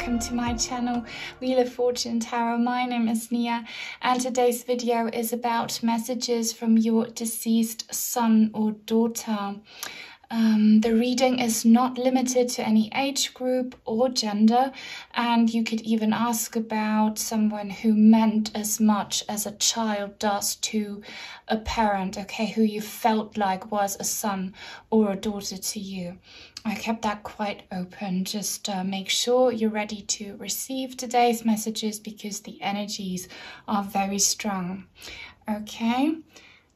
welcome to my channel Wheel of Fortune Tarot. My name is Nia and today's video is about messages from your deceased son or daughter. The reading is not limited to any age group or gender, and you could even ask about someone who meant as much as a child does to a parent, okay, who you felt like was a son or a daughter to you. I kept that quite open. Just make sure you're ready to receive today's messages because the energies are very strong. Okay.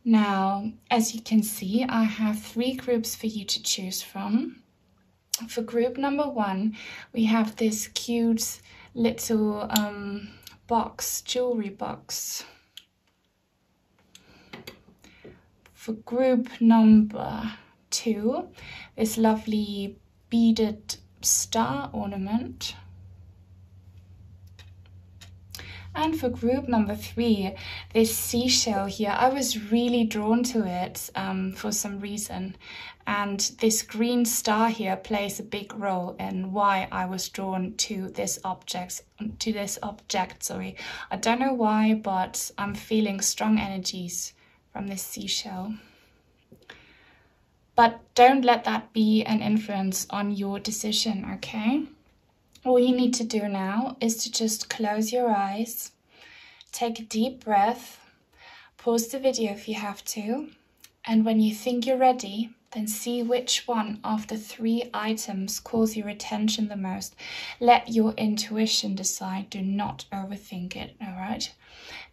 Now, as you can see, I have 3 groups for you to choose from. For group number 1, we have this cute little jewelry box. For group number 2, this lovely beaded star ornament. And for group number 3, this seashell here, I was really drawn to it for some reason. And this green star here plays a big role in why I was drawn to this object. I don't know why, but I'm feeling strong energies from this seashell. But don't let that be an influence on your decision, okay? All you need to do now is to just close your eyes, take a deep breath, pause the video if you have to, and when you think you're ready, then see which one of the 3 items calls your attention the most. Let your intuition decide, do not overthink it, all right?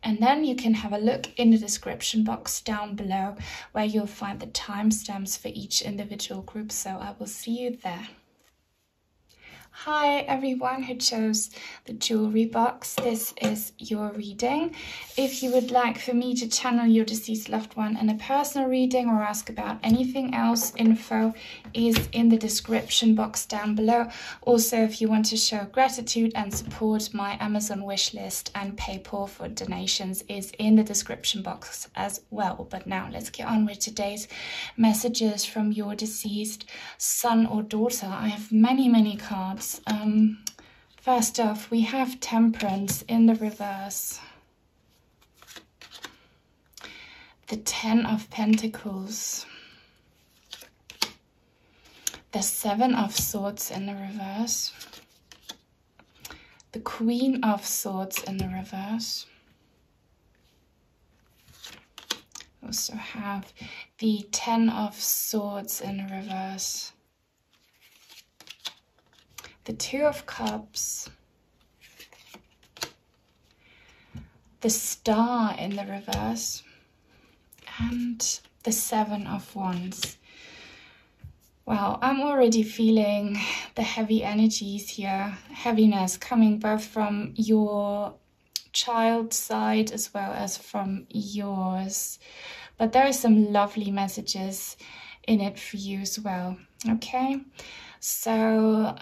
And then you can have a look in the description box down below where you'll find the timestamps for each individual group, so I will see you there. Hi everyone who chose the jewelry box, this is your reading. If you would like for me to channel your deceased loved one in a personal reading or ask about anything else, info is in the description box down below. Also, if you want to show gratitude and support, my Amazon wishlist and PayPal for donations is in the description box as well. But now let's get on with today's messages from your deceased son or daughter. I have many cards. First off, we have Temperance in the reverse, the 10 of Pentacles, the 7 of Swords in the reverse, the Queen of Swords in the reverse. We also have the 10 of Swords in the reverse, the 2 of Cups, the Star in the reverse, and the 7 of Wands. Well, I'm already feeling the heavy energies here, heaviness coming both from your child's side as well as from yours. But there are some lovely messages in it for you as well, okay? So,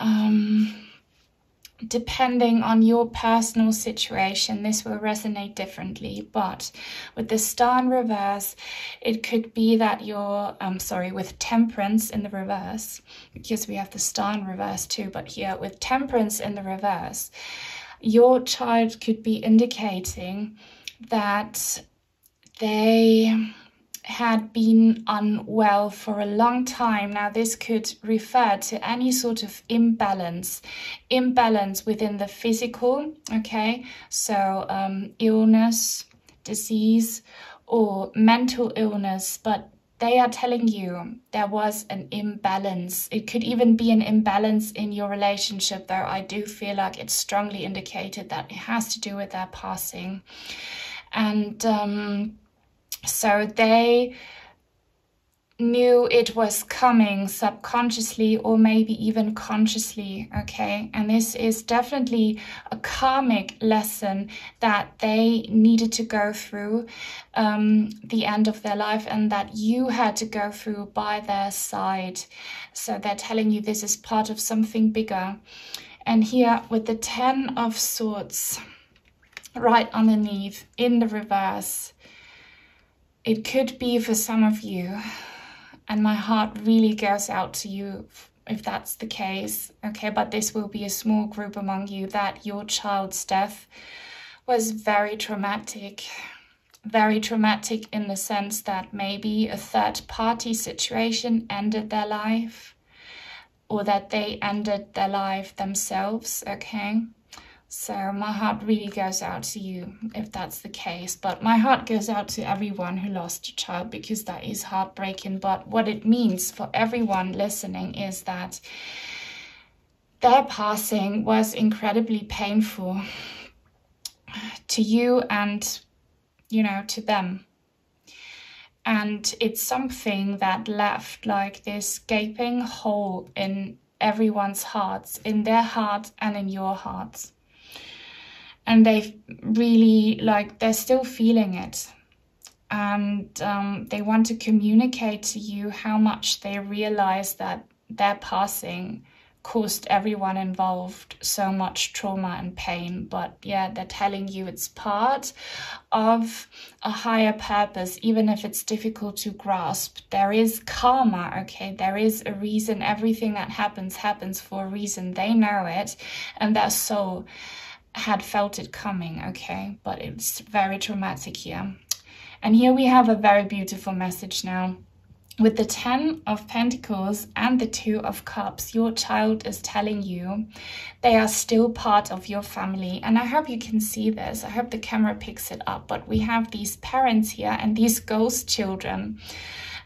depending on your personal situation, this will resonate differently. But with the Star in reverse, it could be that you're, with Temperance in the reverse, because we have the Star in reverse too, but here with Temperance in the reverse, your child could be indicating that they had been unwell for a long time. Now this could refer to any sort of imbalance within the physical, okay? So illness, disease, or mental illness, but they are telling you there was an imbalance. It could even be an imbalance in your relationship, though I do feel like it's strongly indicated that it has to do with their passing. And so they knew it was coming subconsciously or maybe even consciously, okay? And this is definitely a karmic lesson that they needed to go through the end of their life and that you had to go through by their side. So they're telling you this is part of something bigger. And here with the 10 of Swords right underneath in the reverse, it could be for some of you, and my heart really goes out to you if that's the case, okay, but this will be a small group among you, that your child's death was very traumatic in the sense that maybe a third-party situation ended their life, or that they ended their life themselves, okay? So my heart really goes out to you if that's the case. But my heart goes out to everyone who lost a child, because that is heartbreaking. But what it means for everyone listening is that their passing was incredibly painful to you and, you know, to them. And it's something that left like this gaping hole in everyone's hearts, in their heart and in your hearts. And they really, like, they're still feeling it. And they want to communicate to you how much they realize that their passing caused everyone involved so much trauma and pain. But yeah, they're telling you it's part of a higher purpose, even if it's difficult to grasp. There is karma, okay? There is a reason. Everything that happens for a reason. They know it, and their soul had felt it coming, okay? But it's very traumatic here. And here we have a very beautiful message now. With the 10 of Pentacles and the 2 of Cups, your child is telling you they are still part of your family. And I hope you can see this. I hope the camera picks it up. But we have these parents here and these ghost children.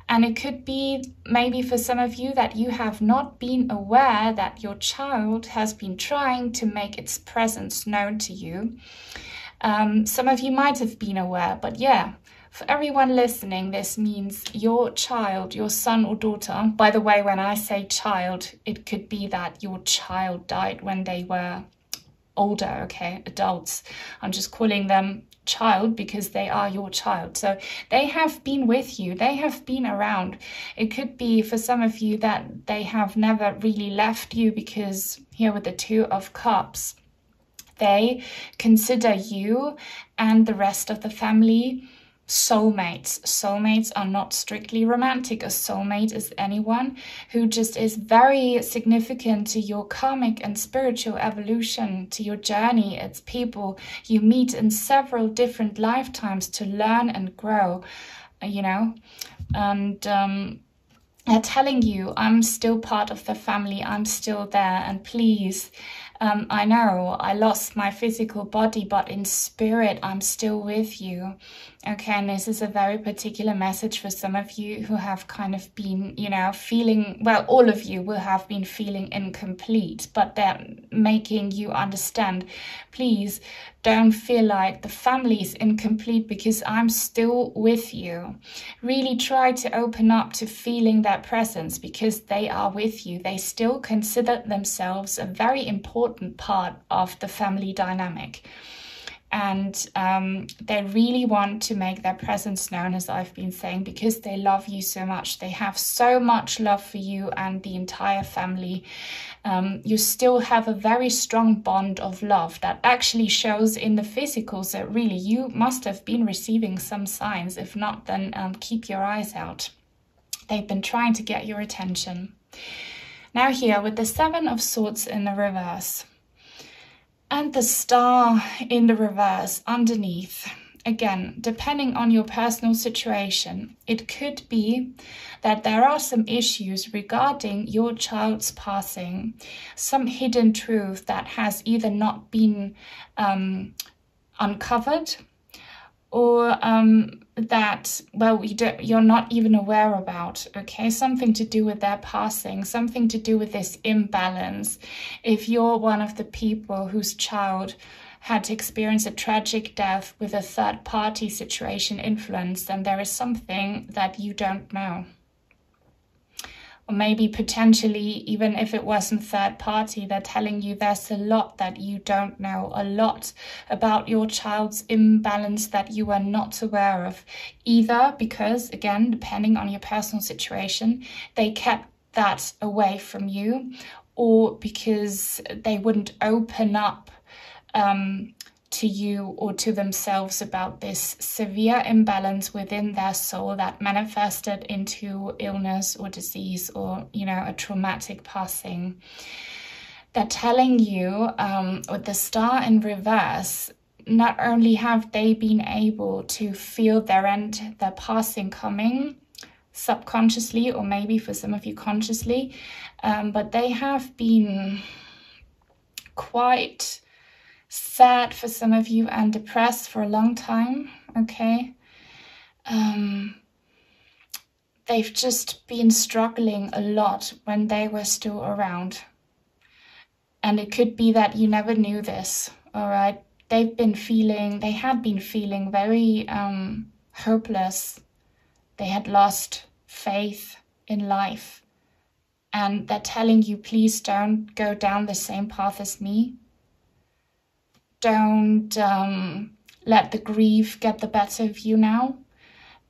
And it could be maybe for some of you that you have not been aware that your child has been trying to make its presence known to you. Some of you might have been aware, but yeah, for everyone listening, this means your child, your son or daughter. By the way, when I say child, it could be that your child died when they were older, okay, adults. I'm just calling them child because they are your child. So they have been with you, they have been around. It could be for some of you that they have never really left you, because here with the 2 of Cups, they consider you and the rest of the family soulmates. Soulmates are not strictly romantic. A soulmate is anyone who just is very significant to your karmic and spiritual evolution, to your journey. It's people you meet in several different lifetimes to learn and grow, you know. And they're telling you, I'm still part of the family, I'm still there, and please, I know I lost my physical body, but in spirit, I'm still with you. Okay, and this is a very particular message for some of you who have kind of been, you know, feeling, well, all of you will have been feeling incomplete, but they're making you understand, please don't feel like the family is incomplete because I'm still with you. Really try to open up to feeling their presence because they are with you. They still consider themselves a very important part of the family dynamic. And they really want to make their presence known, as I've been saying, because they love you so much. They have so much love for you and the entire family. You still have a very strong bond of love that actually shows in the physical. So really, you must have been receiving some signs. If not, then keep your eyes out. They've been trying to get your attention. Now here with the 7 of Swords in the reverse. And the Star in the reverse underneath. Again, depending on your personal situation, it could be that there are some issues regarding your child's passing, some hidden truth that has either not been uncovered, or that, well, you're not even aware about, okay? Something to do with their passing, something to do with this imbalance. If you're one of the people whose child had to experience a tragic death with a third-party situation influence, then there is something that you don't know. Or maybe potentially, even if it wasn't third party, they're telling you there's a lot that you don't know, a lot about your child's imbalance that you are not aware of. Either because, again, depending on your personal situation, they kept that away from you, or because they wouldn't open up to you or to themselves about this severe imbalance within their soul that manifested into illness or disease or, you know, a traumatic passing. They're telling you with the star in reverse, not only have they been able to feel their end, their passing coming subconsciously, or maybe for some of you consciously, but they have been quite sad for some of you and depressed for a long time, okay? They've just been struggling a lot when they were still around. And it could be that you never knew this, all right? They had been feeling very hopeless. They had lost faith in life. And they're telling you, please don't go down the same path as me. Don't let the grief get the better of you now.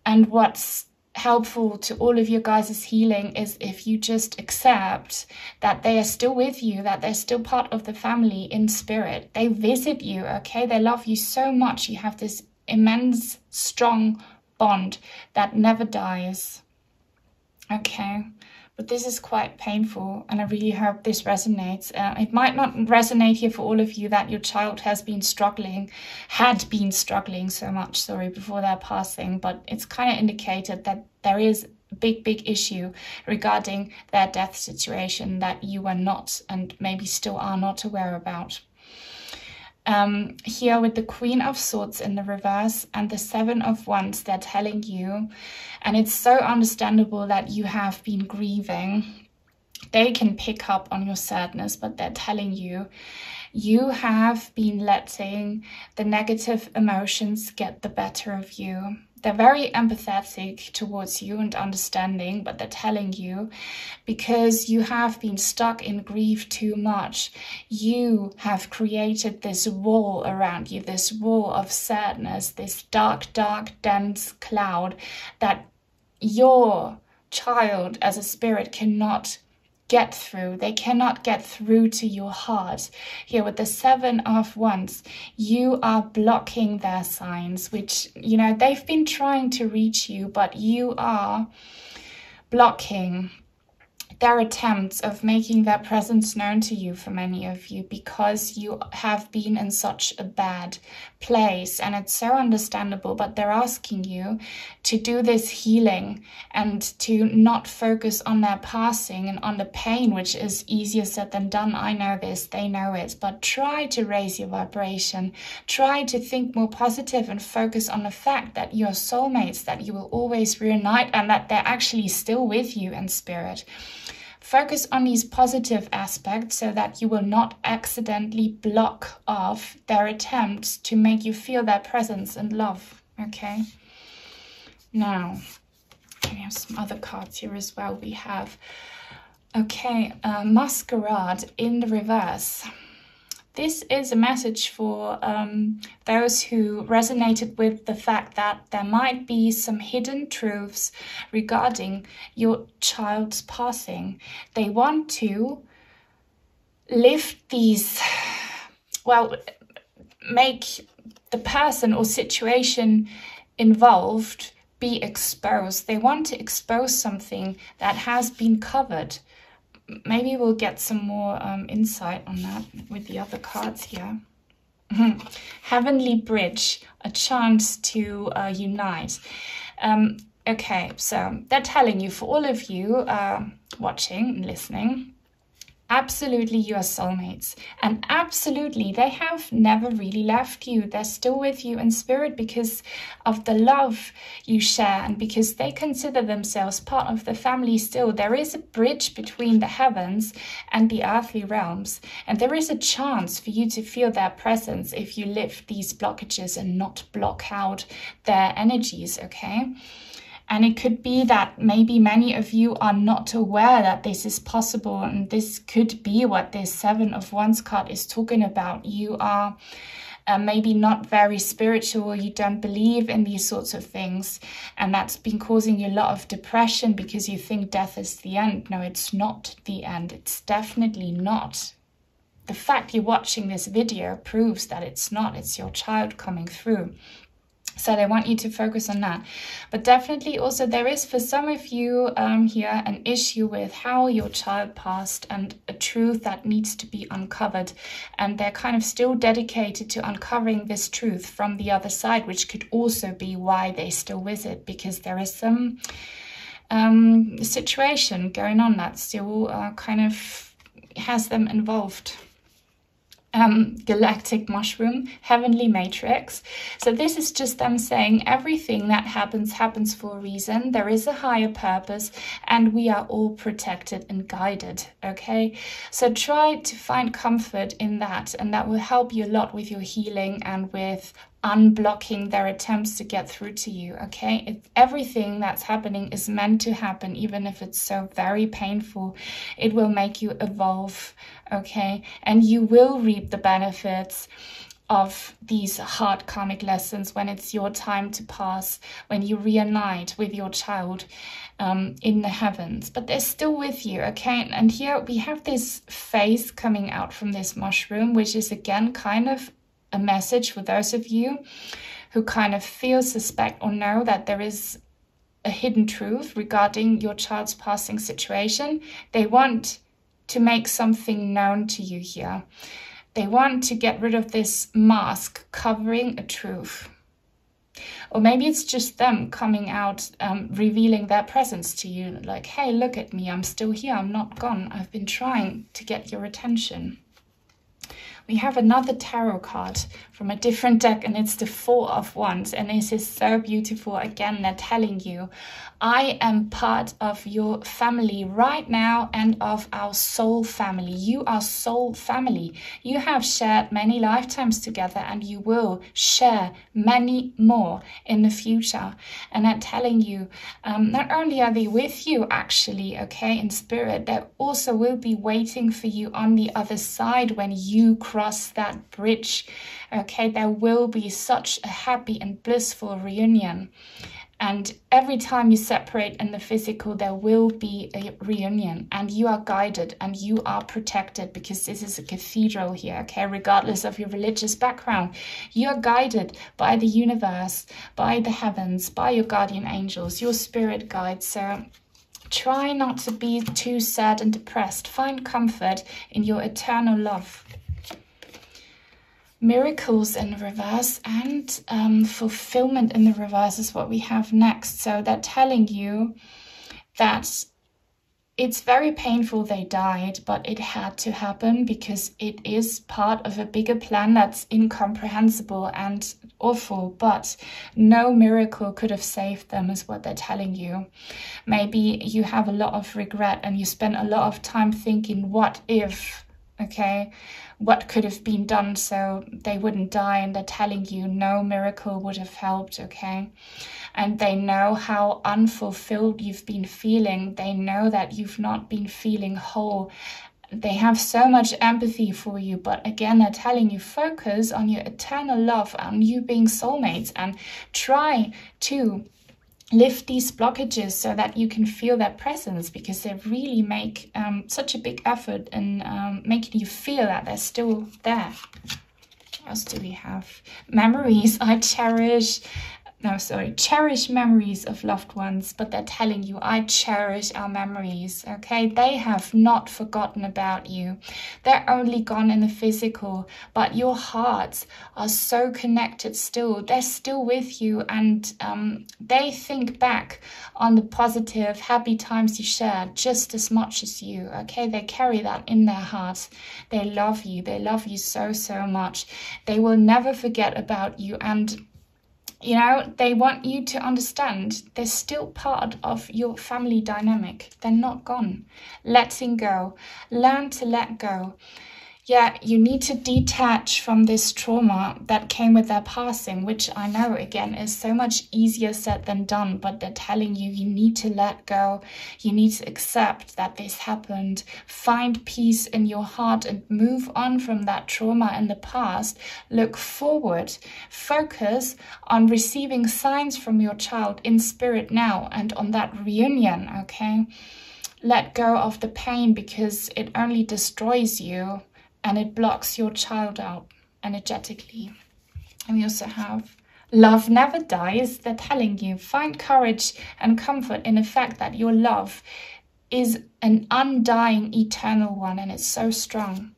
And what's helpful to all of your guys' healing is if you just accept that they are still with you, that they're still part of the family in spirit. They visit you, okay? They love you so much. You have this immense, strong bond that never dies, okay? But this is quite painful, and I really hope this resonates. It might not resonate here for all of you that your child had been struggling so much, before their passing, but it's kind of indicated that there is a big issue regarding their death situation that you are not, and maybe still are not, aware about. Here with the Queen of Swords in the reverse and the Seven of Wands, they're telling you, and it's so understandable that you have been grieving. They can pick up on your sadness, but they're telling you, you have been letting the negative emotions get the better of you. They're very empathetic towards you and understanding, but they're telling you, because you have been stuck in grief too much, you have created this wall around you, this wall of sadness, this dark, dense cloud that your child as a spirit cannot get through. They cannot get through to your heart. Here with the Seven of Wands, you are blocking their signs, which, you know, they've been trying to reach you, but you are blocking their attempts of making their presence known to you, for many of you, because you have been in such a bad place. And it's so understandable, but they're asking you to do this healing and to not focus on their passing and on the pain, which is easier said than done. I know this, they know it, but try to raise your vibration. Try to think more positive and focus on the fact that you're soulmates, that you will always reunite, and that they're actually still with you in spirit. Focus on these positive aspects so that you will not accidentally block off their attempts to make you feel their presence and love, okay? Now, we have some other cards here as well. We have, okay, Masquerade in the reverse. This is a message for those who resonated with the fact that there might be some hidden truths regarding your child's passing. They want to lift these, well, make the person or situation involved be exposed. They want to expose something that has been covered. Maybe we'll get some more insight on that with the other cards here. Heavenly Bridge, a chance to unite. Okay, so they're telling you, for all of you watching and listening, absolutely you are soulmates, and absolutely they have never really left you. They're still with you in spirit because of the love you share, and because they consider themselves part of the family still. There is a bridge between the heavens and the earthly realms, and there is a chance for you to feel their presence if you lift these blockages and not block out their energies, okay? And it could be that maybe many of you are not aware that this is possible, and this could be what this Seven of Wands card is talking about. You are maybe not very spiritual, you don't believe in these sorts of things, and that's been causing you a lot of depression because you think death is the end. No, it's not the end. It's definitely not the fact you're watching this video proves that it's not, it's your child coming through. So they want you to focus on that. But definitely also there is for some of you here an issue with how your child passed and a truth that needs to be uncovered. And they're kind of still dedicated to uncovering this truth from the other side, which could also be why they still visit, because there is some situation going on that still kind of has them involved. Galactic mushroom, heavenly matrix. So this is just them saying everything that happens for a reason. There is a higher purpose and we are all protected and guided. Okay, so try to find comfort in that, and that will help you a lot with your healing and with unblocking their attempts to get through to you. Okay, everything that's happening is meant to happen, even if it's so very painful. It will make you evolve. Okay, and you will reap the benefits of these hard karmic lessons when it's your time to pass, when you reunite with your child in the heavens. But they're still with you. Okay, and here we have this face coming out from this mushroom, which is again kind of a message for those of you who kind of feel, suspect, or know that there is a hidden truth regarding your child's passing situation. They want to make something known to you here. They want to get rid of this mask covering a truth. Or maybe it's just them coming out, revealing their presence to you. Like, hey, look at me, I'm still here, I'm not gone. I've been trying to get your attention. We have another tarot card from a different deck, and it's the Four of Wands, and this is so beautiful. Again, they're telling you, I am part of your family right now and of our soul family. You are soul family. You have shared many lifetimes together, and you will share many more in the future. And they're telling you, not only are they with you actually, okay, in spirit, they also will be waiting for you on the other side when you cross that bridge. Okay, there will be such a happy and blissful reunion. And every time you separate in the physical, there will be a reunion, and you are guided and you are protected, because this is a cathedral here, okay? Regardless of your religious background, you are guided by the universe, by the heavens, by your guardian angels, your spirit guides. So try not to be too sad and depressed. Find comfort in your eternal love. Miracles in reverse and fulfillment in the reverse is what we have next. So they're telling you that it's very painful they died, but it had to happen because it is part of a bigger plan that's incomprehensible and awful, but no miracle could have saved them is what they're telling you. Maybe you have a lot of regret and you spend a lot of time thinking, what if, okay? What could have been done so they wouldn't die, and they're telling you no miracle would have helped, okay? And they know how unfulfilled you've been feeling. They know that you've not been feeling whole. They have so much empathy for you, but again, they're telling you focus on your eternal love, on you being soulmates, and try to lift these blockages so that you can feel their presence, because they really make such a big effort in making you feel that they're still there. What else do we have? Memories. Cherish memories of loved ones, but they're telling you, I cherish our memories, okay? They have not forgotten about you. They're only gone in the physical, but your hearts are so connected still. They're still with you, and they think back on the positive, happy times you shared just as much as you, okay? They carry that in their hearts. They love you. They love you so, so much. They will never forget about you, and you know, they want you to understand they're still part of your family dynamic. They're not gone. Letting go. Learn to let go. Yeah, you need to detach from this trauma that came with their passing, which I know, again, is so much easier said than done, but they're telling you, you need to let go. You need to accept that this happened. Find peace in your heart and move on from that trauma in the past. Look forward. Focus on receiving signs from your child in spirit now and on that reunion, okay? Let go of the pain, because it only destroys you. and it blocks your child out energetically. And we also have love never dies. They're telling you, find courage and comfort in the fact that your love is an undying, eternal one, and it's so strong.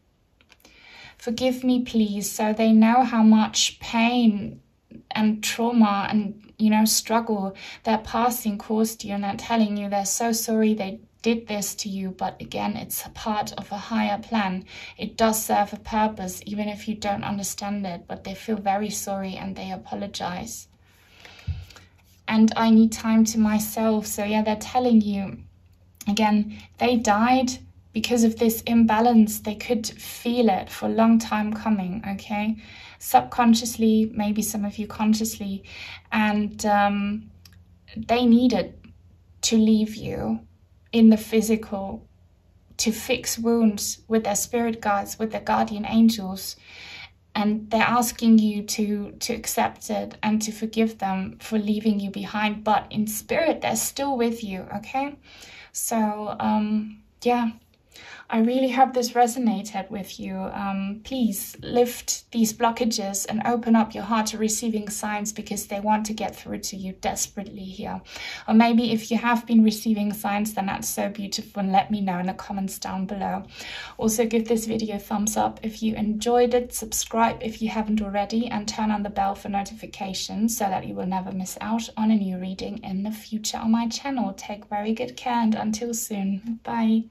Forgive me, please, so they know how much pain and trauma and, you know, struggle their passing caused you, and they're telling you they're so sorry they did this to you, but again, it's a part of a higher plan. It does serve a purpose, even if you don't understand it, but they feel very sorry and they apologize. And I need time to myself. So yeah, they're telling you, again, they died because of this imbalance. They could feel it for a long time coming, okay? Subconsciously, maybe some of you consciously, and they needed to leave you in the physical to fix wounds with their spirit guides, with their guardian angels, and they're asking you to accept it and to forgive them for leaving you behind, but in spirit they're still with you, okay? So yeah, I really hope this resonated with you. Please lift these blockages and open up your heart to receiving signs, because they want to get through to you desperately here. Or maybe if you have been receiving signs, then that's so beautiful, and let me know in the comments down below. Also, give this video a thumbs up if you enjoyed it, subscribe if you haven't already, and turn on the bell for notifications so that you will never miss out on a new reading in the future on my channel. Take very good care, and until soon, bye.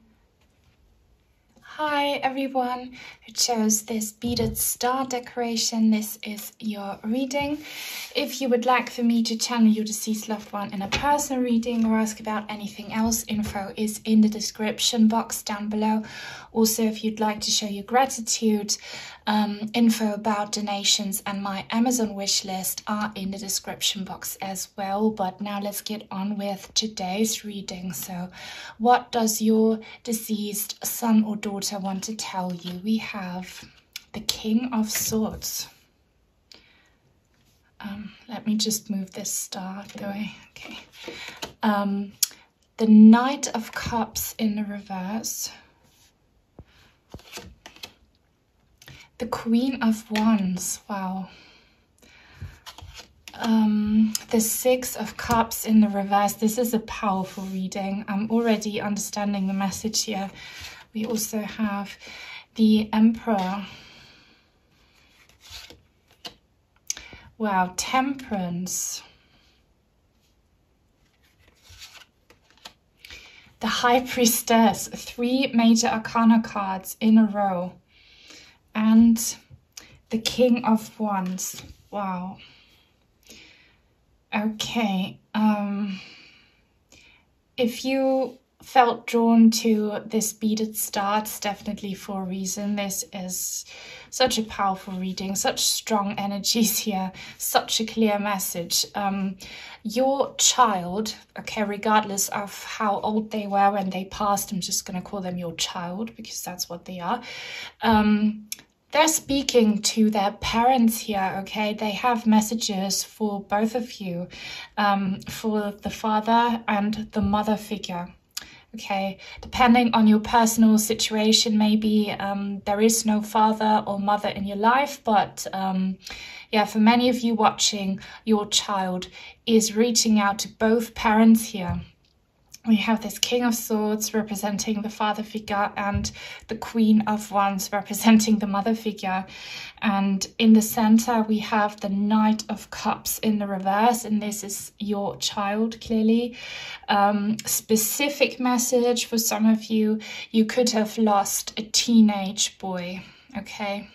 Hi everyone who chose this beaded star decoration. This is your reading. If you would like for me to channel your deceased loved one in a personal reading or ask about anything else, info is in the description box down below. Also, if you'd like to show your gratitude, info about donations and my Amazon wish list are in the description box as well. But now let's get on with today's reading. So what does your deceased son or daughter want to tell you? We have the King of Swords. Let me just move this star out the way. Okay. The Knight of Cups in the reverse. The Queen of Wands. Wow. The Six of Cups in the reverse. This is a powerful reading. I'm already understanding the message here. We also have the Emperor. Wow, Temperance. The High Priestess. 3 major arcana cards in a row. And the King of Wands. Wow. Okay. If you felt drawn to this beaded star, it's definitely for a reason. This is such a powerful reading, such strong energies here, such a clear message. Your child, okay, regardless of how old they were when they passed, I'm just going to call them your child because that's what they are. They're speaking to their parents here, okay? They have messages for both of you, for the father and the mother figure. Okay, depending on your personal situation, maybe there is no father or mother in your life, but yeah, for many of you watching, your child is reaching out to both parents here. We have this King of Swords representing the father figure and the Queen of Wands representing the mother figure. And in the center, we have the Knight of Cups in the reverse. And this is your child, clearly. Specific message for some of you. You could have lost a teenage boy, okay?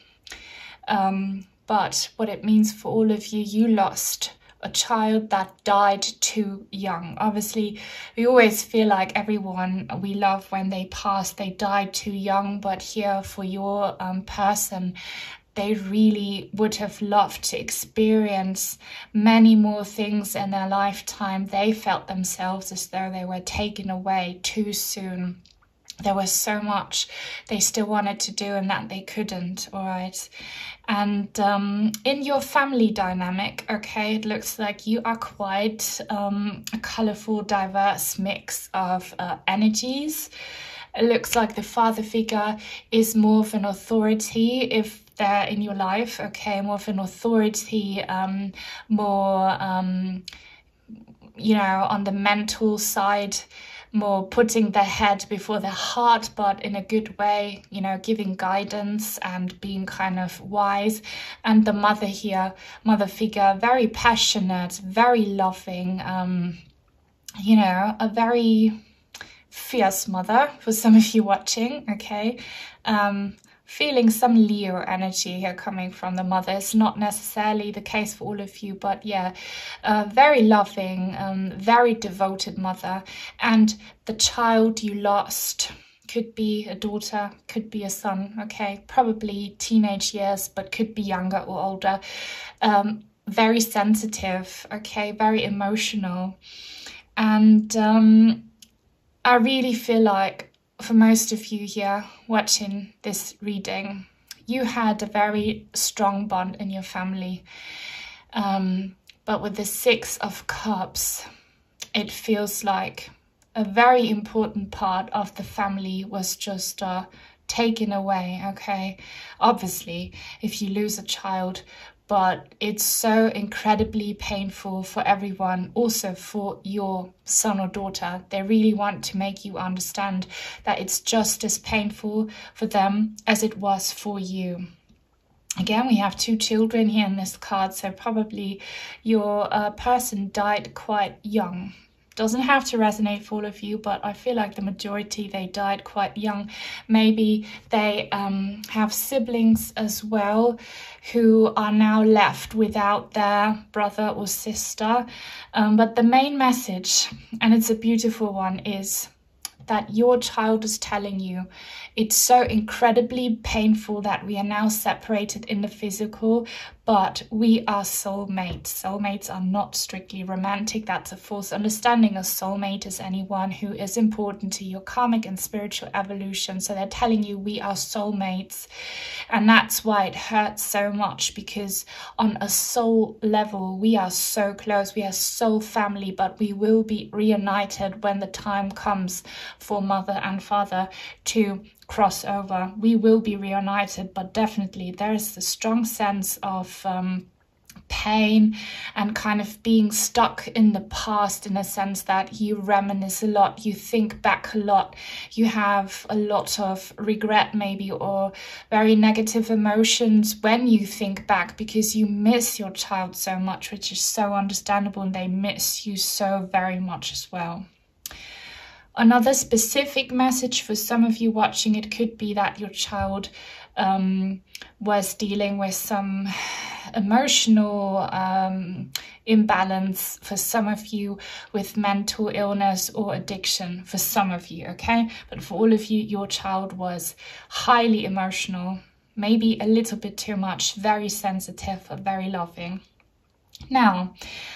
But what it means for all of you, you lost a child that died too young. Obviously, we always feel like everyone we love, when they pass, they died too young. But here, for your person, they really would have loved to experience many more things in their lifetime. They felt themselves as though they were taken away too soon. There was so much they still wanted to do and that they couldn't, all right? And in your family dynamic, okay, it looks like you are quite a colorful, diverse mix of energies. It looks like the father figure is more of an authority if they're in your life, okay, more of an authority, more, you know, on the mental side, more putting their head before their heart, but in a good way, you know, giving guidance and being kind of wise. And the mother here, mother figure, very passionate, very loving, you know, a very fierce mother for some of you watching, okay? Feeling some Leo energy here coming from the mother. It's not necessarily the case for all of you, but yeah, very loving, very devoted mother. And the child you lost could be a daughter, could be a son, okay? Probably teenage years, but could be younger or older. Very sensitive, okay? Very emotional. And I really feel like for most of you here watching this reading, you had a very strong bond in your family. But with the Six of Cups, it feels like a very important part of the family was just taken away, okay? Obviously, if you lose a child, but it's so incredibly painful for everyone, also for your son or daughter. They really want to make you understand that it's just as painful for them as it was for you. Again, we have 2 children here in this card, so probably your person died quite young. Doesn't have to resonate for all of you, but I feel like the majority, they died quite young. Maybe they have siblings as well who are now left without their brother or sister. But the main message, and it's a beautiful one, is that your child is telling you it's so incredibly painful that we are now separated in the physical, but we are soulmates. Soulmates are not strictly romantic. That's a false understanding. A soulmate is anyone who is important to your karmic and spiritual evolution. So they're telling you we are soulmates. And that's why it hurts so much, because on a soul level, we are so close. We are soul family, but we will be reunited when the time comes for mother and father to cross over. We will be reunited, but definitely there is a strong sense of pain and kind of being stuck in the past, in a sense that you reminisce a lot, you think back a lot, you have a lot of regret maybe, or very negative emotions when you think back, because you miss your child so much, which is so understandable, and they miss you so very much as well. Another specific message for some of you watching, it could be that your child was dealing with some emotional imbalance, for some of you with mental illness or addiction, for some of you, okay? But for all of you, your child was highly emotional, maybe a little bit too much, very sensitive, very loving. Now,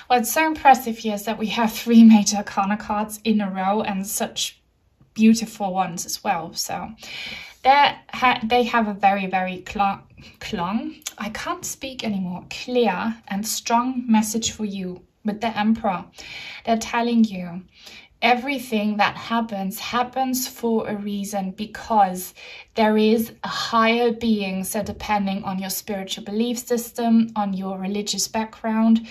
what's so impressive here is that we have 3 major arcana cards in a row, and such beautiful ones as well. So they have a very, very I can't speak anymore, clear and strong message for you with the Emperor. They're telling you everything that happens for a reason, because there is a higher being. So depending on your spiritual belief system, on your religious background,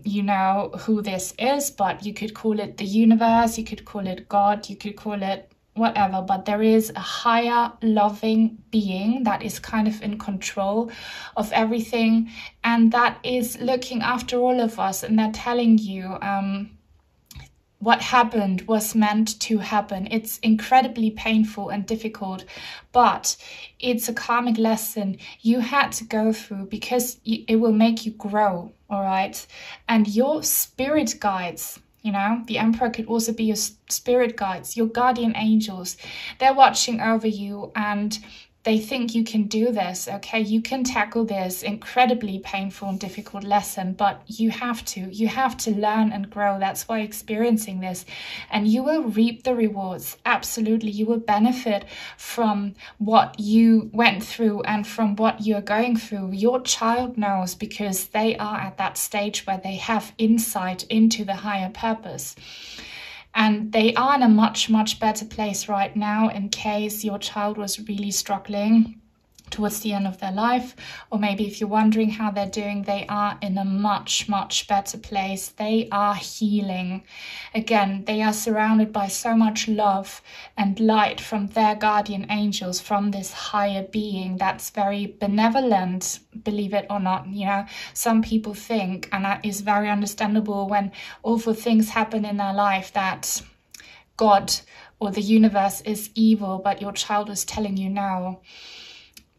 you know who this is, but you could call it the universe, you could call it God, you could call it whatever, but there is a higher loving being that is kind of in control of everything, and that is looking after all of us. And they're telling you what happened was meant to happen. It's incredibly painful and difficult, but it's a karmic lesson you had to go through, because it will make you grow, all right? And your spirit guides, you know, the Emperor could also be your spirit guides, your guardian angels. They're watching over you, and they think you can do this, okay? You can tackle this incredibly painful and difficult lesson, but you have to learn and grow. That's why experiencing this, and you will reap the rewards. Absolutely, you will benefit from what you went through and from what you're going through. Your child knows, because they are at that stage where they have insight into the higher purpose. And they are in a much, much better place right now in case your child was really struggling towards the end of their life, or maybe if you're wondering how they're doing, they are in a much, much better place. They are healing. Again, they are surrounded by so much love and light from their guardian angels, from this higher being that's very benevolent, believe it or not. You know, some people think, and that is very understandable, when awful things happen in their life, that God or the universe is evil, but your child is telling you no.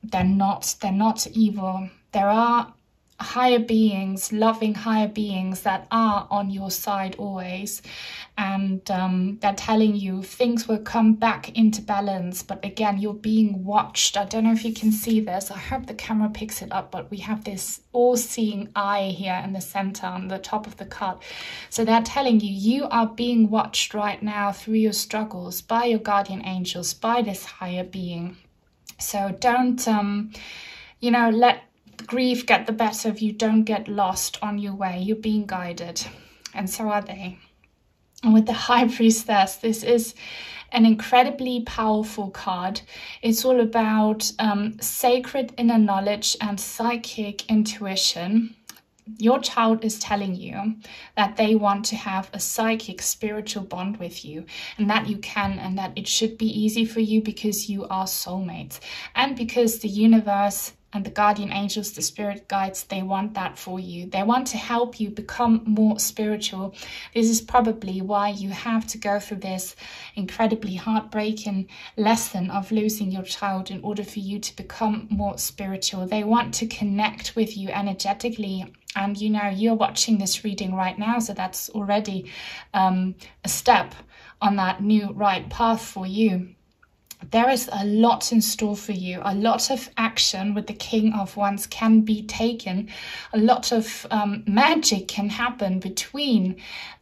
They're not evil. There are higher beings, loving higher beings that are on your side always. And they're telling you things will come back into balance. But again, you're being watched. I don't know if you can see this. I hope the camera picks it up, but we have this all-seeing eye here in the center on the top of the card. So they're telling you, you are being watched right now through your struggles by your guardian angels, by this higher being. So don't, you know, let grief get the better of you. Don't get lost on your way. You're being guided, and so are they. And with the High Priestess, this is an incredibly powerful card. It's all about sacred inner knowledge and psychic intuition. Your child is telling you that they want to have a psychic spiritual bond with you, and that you can, and that it should be easy for you because you are soulmates, and because the universe and the guardian angels, the spirit guides, they want that for you. They want to help you become more spiritual. This is probably why you have to go through this incredibly heartbreaking lesson of losing your child in order for you to become more spiritual. They want to connect with you energetically. And you know, you're watching this reading right now, so that's already a step on that new right path for you. There is a lot in store for you. A lot of action with the King of Wands can be taken. A lot of magic can happen between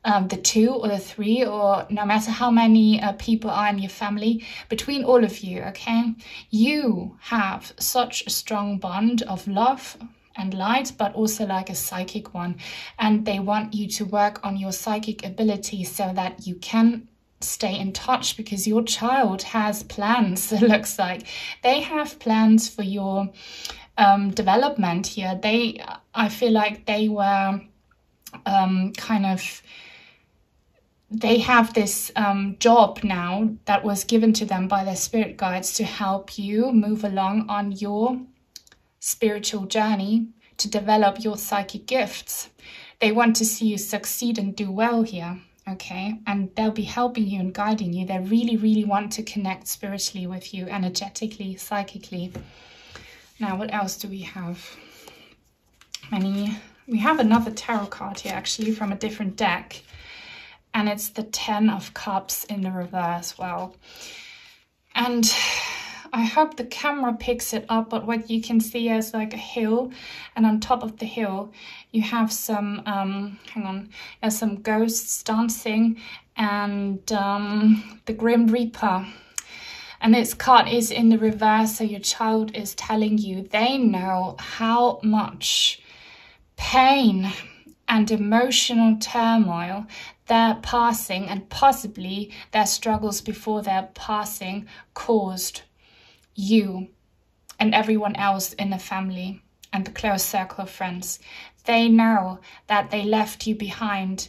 the two or the three, or no matter how many people are in your family, between all of you, okay? You have such a strong bond of love and light, but also like a psychic one. And they want you to work on your psychic ability so that you can stay in touch, because your child has plans. It looks like they have plans for your development here. I feel like they were they have this job now that was given to them by their spirit guides to help you move along on your spiritual journey to develop your psychic gifts. They want to see you succeed and do well here. Okay, and they'll be helping you and guiding you. They really, really want to connect spiritually with you, energetically, psychically. Now, what else do we have? We have another tarot card here, actually, from a different deck. And it's the 10 of Cups in the reverse. Well, and I hope the camera picks it up, but what you can see is like a hill, and on top of the hill you have some some ghosts dancing, and the Grim Reaper. And this card is in the reverse, so your child is telling you they know how much pain and emotional turmoil their passing, and possibly their struggles before their passing, caused you and everyone else in the family and the close circle of friends. They know that they left you behind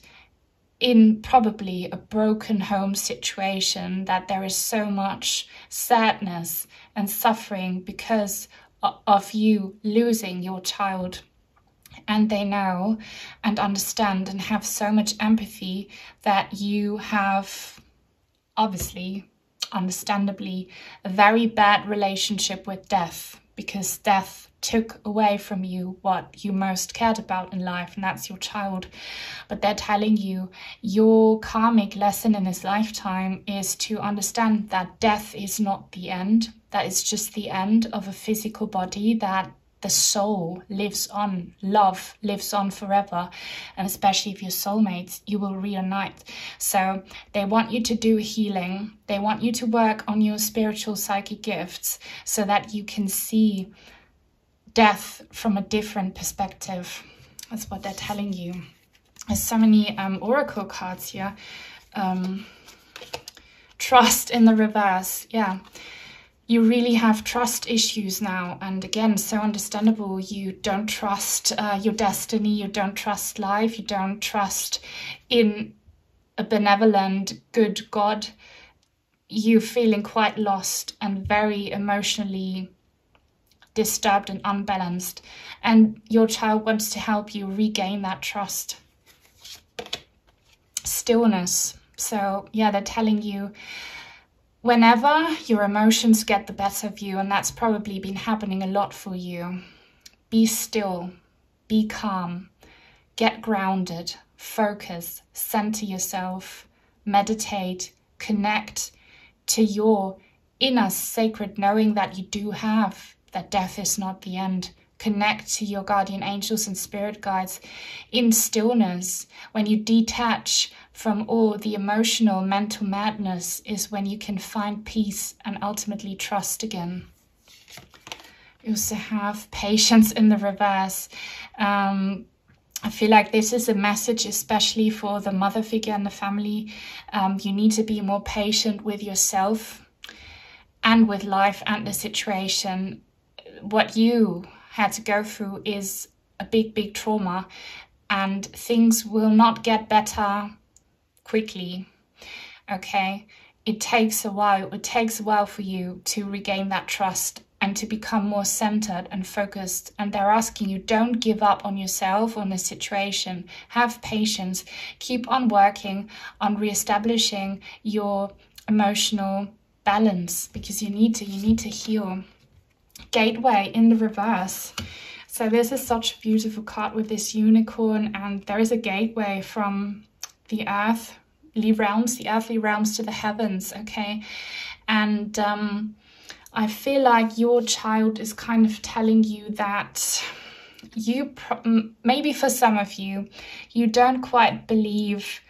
in probably a broken home situation, that there is so much sadness and suffering because of you losing your child. And they know and understand and have so much empathy that you have, obviously, understandably, a very bad relationship with death, because death took away from you what you most cared about in life, and that's your child. But they're telling you your karmic lesson in this lifetime is to understand that death is not the end, that it's just the end of a physical body, that the soul lives on, love lives on forever, and especially if you're soulmates, you will reunite. So they want you to do healing. They want you to work on your spiritual psychic gifts so that you can see death from a different perspective. That's what they're telling you. There's so many oracle cards here. trust in the reverse. Yeah, you really have trust issues now. And again, so understandable. You don't trust your destiny. You don't trust life. You don't trust in a benevolent, good God. You're feeling quite lost and very emotionally disturbed and unbalanced. And your child wants to help you regain that trust. Stillness. So yeah, they're telling you, whenever your emotions get the better of you, and that's probably been happening a lot for you, be still, be calm, get grounded, focus, center yourself, meditate, connect to your inner sacred knowing that you do have, that death is not the end. Connect to your guardian angels and spirit guides in stillness. When you detach from all the emotional, mental madness is when you can find peace and ultimately trust again. You also have patience in the reverse. I feel like this is a message, especially for the mother figure and the family. You need to be more patient with yourself and with life and the situation. What you had to go through is a big trauma, and things will not get better quickly. Okay, it takes a while. It takes a while for you to regain that trust and to become more centered and focused. And they're asking you, don't give up on yourself, on the situation. Have patience. Keep on working on reestablishing your emotional balance, because you need to heal. Gateway in the reverse. So this is such a beautiful card with this unicorn, and there is a gateway from the earthly realms to the heavens. Okay, and I feel like your child is kind of telling you that maybe for some of you, you don't quite believe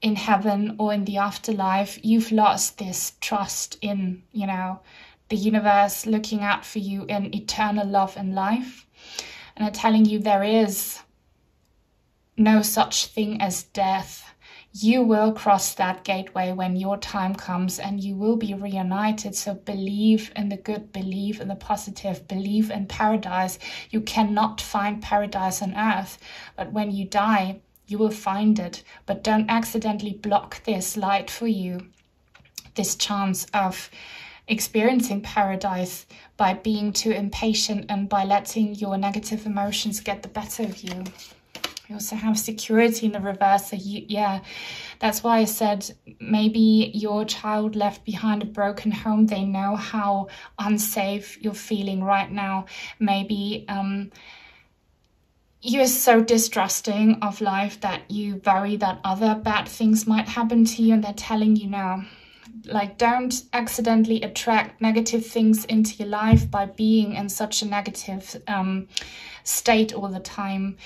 in heaven or in the afterlife. You've lost this trust in, you know, the universe looking out for you in eternal love and life. And I'm telling you, there is no such thing as death. You will cross that gateway when your time comes, and you will be reunited. So believe in the good, believe in the positive, believe in paradise. You cannot find paradise on earth, but when you die, you will find it. But don't accidentally block this light for you, this chance of experiencing paradise, by being too impatient and by letting your negative emotions get the better of you. We also have security in the reverse. So yeah, that's why I said maybe your child left behind a broken home. They know how unsafe you're feeling right now. Maybe you're so distrusting of life that you worry that other bad things might happen to you, and they're telling you now, like, don't accidentally attract negative things into your life by being in such a negative state all the time.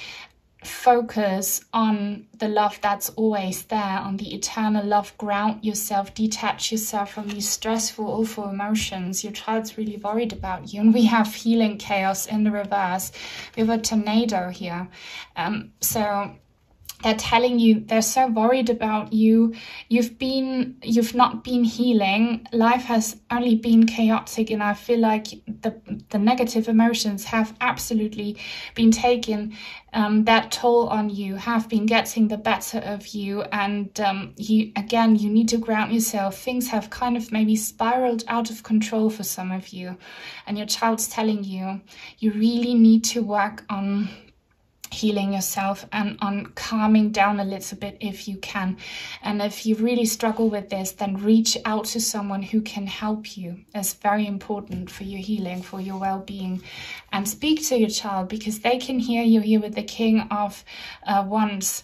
Focus on the love that's always there, on the eternal love. Ground yourself, detach yourself from these stressful, awful emotions. Your child's really worried about you. And we have healing chaos in the reverse. We have a tornado here. So they're telling you they're so worried about you. You've not been healing. Life has only been chaotic, and I feel like the negative emotions have absolutely been taking that toll on you, have been getting the better of you. And you need to ground yourself. Things have kind of maybe spiraled out of control for some of you, and your child's telling you, you really need to work on healing yourself and on calming down a little bit if you can. And if you really struggle with this, then reach out to someone who can help you. It's very important for your healing, for your well-being. And speak to your child, because they can hear you here with the King of Wands.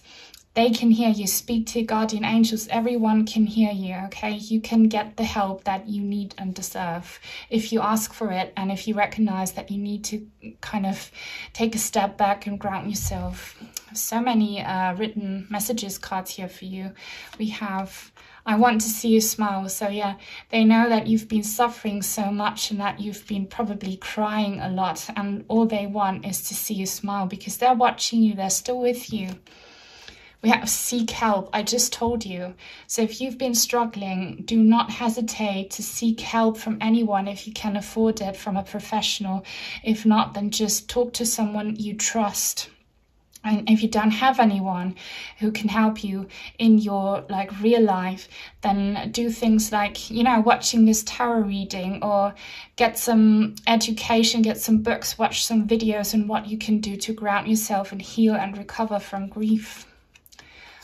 They can hear you. Speak to your guardian angels. Everyone can hear you, okay? You can get the help that you need and deserve if you ask for it, and if you recognize that you need to kind of take a step back and ground yourself. So many written messages cards here for you. We have, I want to see you smile. So yeah, they know that you've been suffering so much and that you've been probably crying a lot, and all they want is to see you smile, because they're watching you. They're still with you. We have seek help. I just told you. So if you've been struggling, do not hesitate to seek help from anyone if you can afford it, from a professional. If not, then just talk to someone you trust. And if you don't have anyone who can help you in your real life, then do things like, you know, watching this tarot reading, or get some education, get some books, watch some videos on what you can do to ground yourself and heal and recover from grief.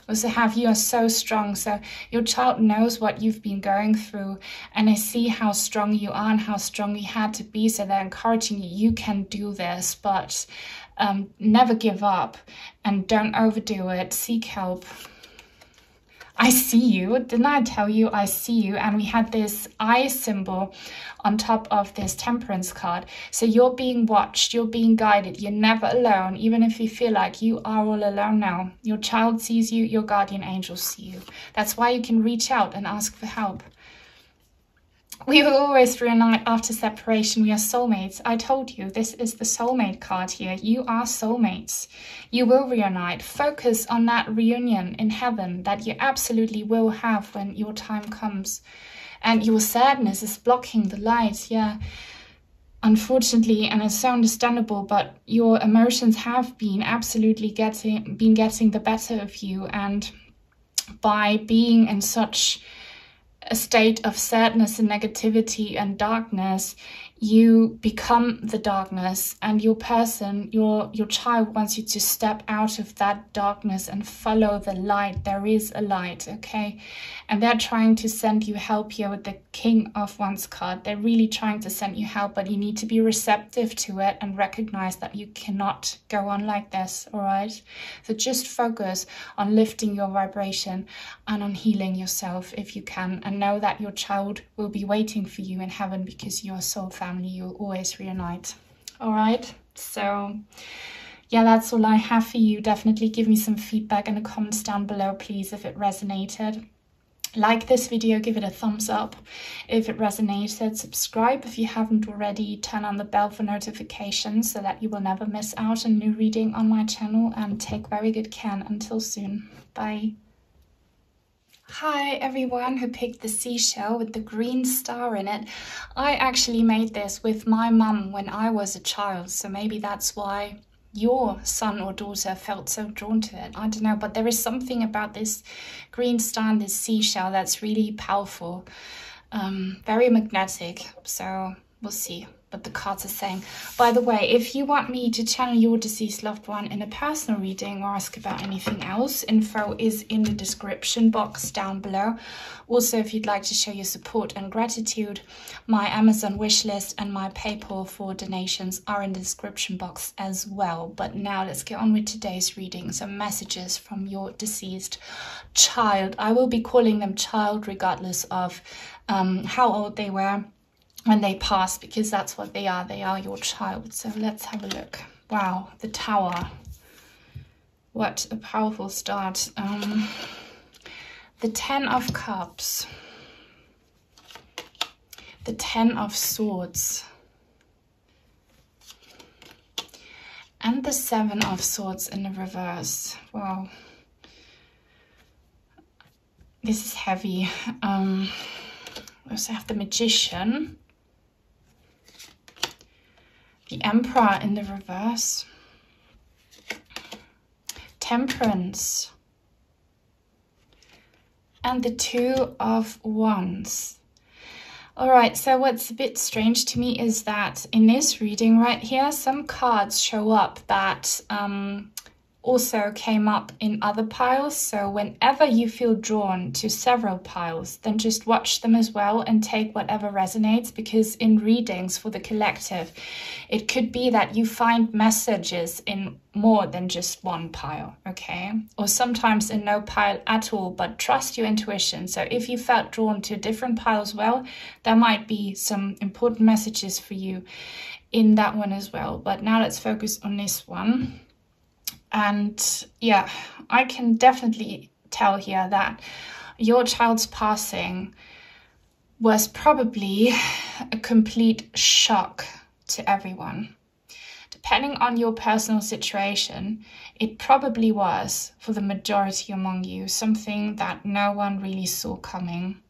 Also have, you are so strong. So your child knows what you've been going through, and I see how strong you are and how strong you had to be. So they're encouraging you, you can do this, but never give up and don't overdo it. Seek help. I see you. Didn't I tell you I see you? And we had this eye symbol on top of this temperance card. So you're being watched, you're being guided, you're never alone, even if you feel like you are all alone now. Your child sees you, your guardian angels see you. That's why you can reach out and ask for help. We will always reunite after separation. We are soulmates. I told you, this is the soulmate card here. You are soulmates. You will reunite. Focus on that reunion in heaven that you absolutely will have when your time comes. And your sadness is blocking the light, yeah. Unfortunately, and it's so understandable, but your emotions have been absolutely getting the better of you. And by being in such a state of sadness and negativity and darkness, you become the darkness, and your child wants you to step out of that darkness and follow the light. There is a light, okay? And they're trying to send you help here with the King of Wands card. They're really trying to send you help, but you need to be receptive to it and recognize that you cannot go on like this, all right? So just focus on lifting your vibration and on healing yourself if you can, and know that your child will be waiting for you in heaven, because you are soul family. You'll always reunite. All right, so yeah, that's all I have for you. Definitely give me some feedback in the comments down below, please, if it resonated. Like this video, give it a thumbs up if it resonated. Subscribe if you haven't already. Turn on the bell for notifications so that you will never miss out on new reading on my channel, and take very good care. Until soon, bye. Hi everyone who picked the seashell with the green star in it. I actually made this with my mum when I was a child, so maybe that's why your son or daughter felt so drawn to it. I don't know, but there is something about this green star and this seashell that's really powerful, very magnetic. So we'll see what the cards are saying. By the way, if you want me to channel your deceased loved one in a personal reading or ask about anything else, info is in the description box down below. Also, if you'd like to show your support and gratitude, my Amazon wishlist and my PayPal for donations are in the description box as well. But now let's get on with today's reading. Some messages from your deceased child. I will be calling them child regardless of how old they were when they pass, because that's what they are. They are your child. So let's have a look. Wow, the Tower. What a powerful start. The Ten of Cups. The Ten of Swords. And the Seven of Swords in the reverse. Wow. This is heavy. We also have the Magician. The Emperor in the reverse. Temperance. And the Two of Wands. All right, so what's a bit strange to me is that in this reading right here, some cards show up that also came up in other piles. So whenever you feel drawn to several piles, then just watch them as well and take whatever resonates, because in readings for the collective, it could be that you find messages in more than just one pile, okay? Or sometimes in no pile at all, but trust your intuition. So if you felt drawn to a different pile as well, there might be some important messages for you in that one as well. But now let's focus on this one. And yeah, I can definitely tell here that your child's passing was probably a complete shock to everyone. The depending on your personal situation, it probably was, for the majority among you, something that no one really saw coming.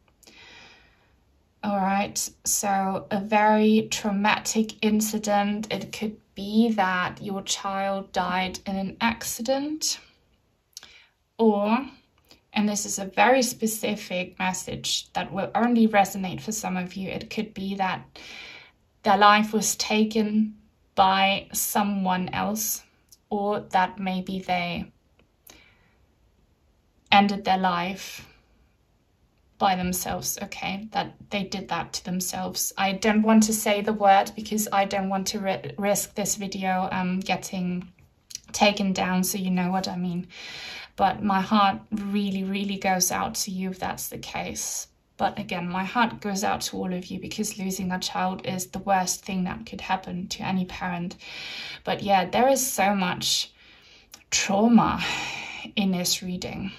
All right, so a very traumatic incident. It could be that your child died in an accident, or, and this is a very specific message that will only resonate for some of you, it could be that their life was taken by someone else, or that maybe they ended their life by themselves, okay, that they did that to themselves. I don't want to say the word because I don't want to risk this video getting taken down, so you know what I mean. But my heart really, really goes out to you if that's the case. But again, my heart goes out to all of you because losing a child is the worst thing that could happen to any parent. But yeah, there is so much trauma in this reading.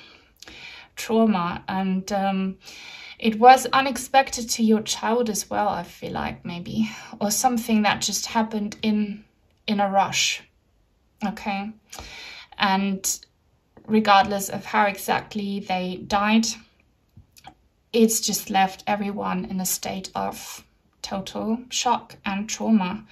Trauma, and it was unexpected to your child as well, I feel like, maybe, or something that just happened in a rush, okay? And regardless of how exactly they died, it's just left everyone in a state of total shock and trauma.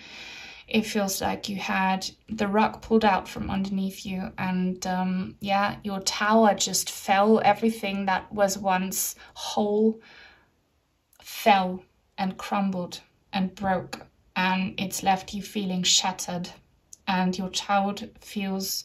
It feels like you had the rug pulled out from underneath you, and yeah, your tower just fell. Everything that was once whole fell and crumbled and broke, and it's left you feeling shattered. And your child feels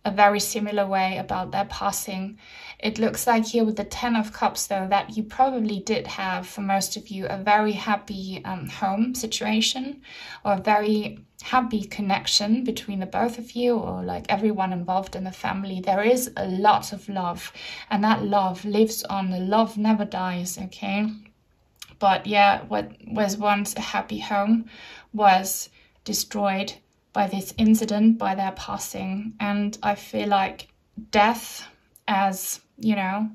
a very similar way about their passing. It looks like here with the 10 of Cups, though, that you probably did have, for most of you, a very happy home situation, or a very happy connection between the both of you, or like everyone involved in the family. There is a lot of love, and that love lives on. The love never dies, okay? But yeah, what was once a happy home was destroyed by this incident, by their passing. And I feel like death, as, you know,